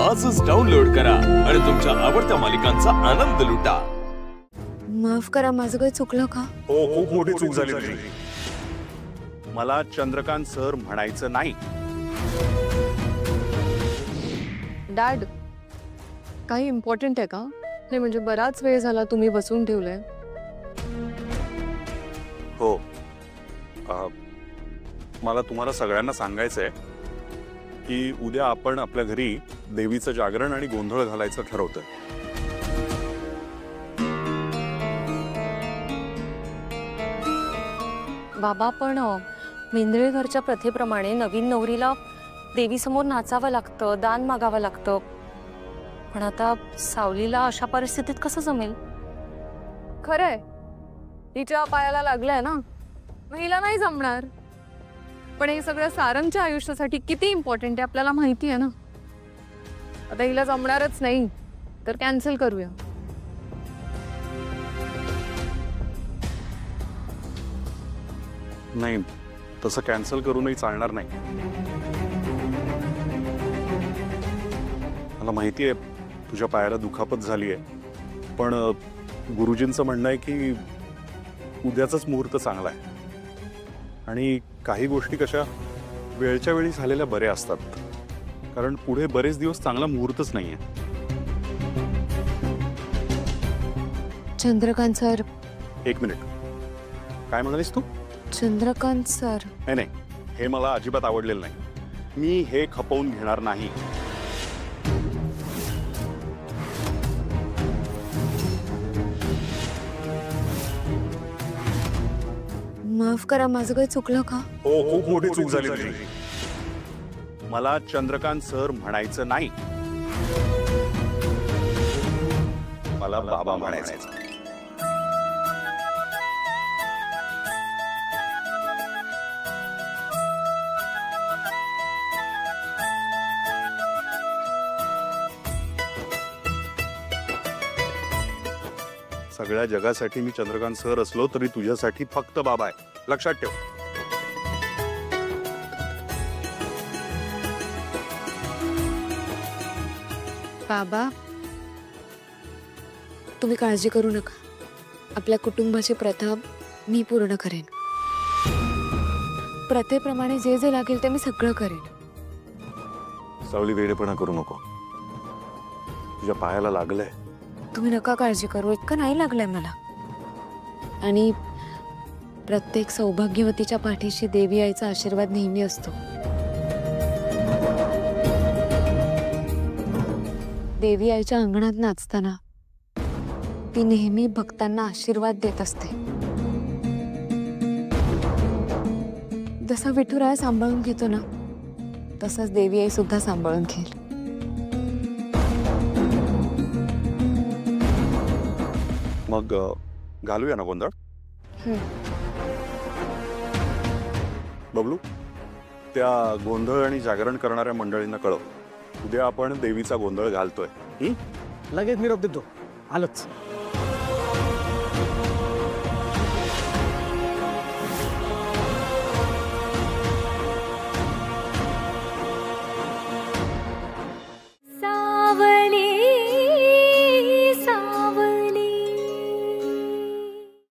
आजच डाउनलोड करा आणि तुमच्या आवडत्या मालिकांचा आनंद लुटा। माफ करा, माझं काही चुकलं का? हो, खूप मोठी चूक झाली तुझी। मला चंद्रकांत सर म्हणायचं नाही। डॅड, काही इम्पॉर्टंट आहे का? नाही म्हणजे बराच वेळ झाला तुम्ही बसून ठेवलंय। हो, मला तुम्हाला सगळ्यांना सांगायचंय की उद्या आपण आपल्या घरी देवीचं जागरण आणि गोंधळ घालायचं ठरवतोय। बाबा, पण मेंदळेघरच्या प्रथेप्रमाणे नवीन नवरीला देवीसमोर नाचावं लागतं, दान मागावं लागतं। पण आता सावलीला अशा परिस्थितीत कसं जमेल? खरंय, तिच्या पायाला लागलंय ना, महिला नाही जमणार। पण हे सगळं सारंगच्या आयुष्यासाठी किती इम्पॉर्टंट आहे आपल्याला माहिती आहे ना। आता हिला जमणारच नाही तर कॅन्सल करूया। नाही, तसं कॅन्सल करूनही चालणार नाही। मला माहिती आहे तुझ्या पायाला दुखापत झाली आहे, पण गुरुजींचं म्हणणं आहे की उद्याचाच मुहूर्त चांगला आहे आणि काही गोष्टी कशा वेळच्या वेळी झालेल्या बऱ्या असतात, कारण पुढे बरेच दिवस चांगला मुहूर्तच नाहीये। चंद्रकांत सर, एक मिनिट, काय म्हणालीस तू? चंद्रकांत सर, नाही, हे मला अजिबात आवडलेलं नाही। मी हे खपवून घेणार नाही। माफ करा, माझं काही चुकलं का? हो, खूप मोठी चूक झाली तुझी। मला चंद्रकांत सर म्हणायचं नाही, मला बाबा म्हणायचं। सगळ्या जगासाठी मी चंद्रकांत सर असलो तरी तुझ्यासाठी फक्त बाबा आहे, लक्षात ठेव। बाबा, तुम्ही काळजी करू नका, आपल्या कुटुंबाची प्रथा मी पूर्ण करेन। प्रथेप्रमाणे जे जे लागेल ते मी सगळं करेन। सावली, वेडेपणा करू नको, तुझ्या पायाला लागलंय। तुम्ही नका काळजी करू, इतकं नाही लागलंय मला। आणि प्रत्येक सौभाग्यवतीच्या पाठीशी देवी आईचा आशीर्वाद नेहमी असतो। देवी आईच्या अंगणात नाचताना ती नेहमी भक्तांना आशीर्वाद देत असते। जसा विठुराया सांभाळून घेतो ना, तसंच देवी आई सुद्धा सांभाळून घेईल। मग घालूया ना गोंधळ? बबलू, त्या गोंधळ आणि जागरण करणाऱ्या मंडळींना कळव, उद्या आपण देवीचा गोंधळ घालतोय। लगेच निरोप देतो, आलोच।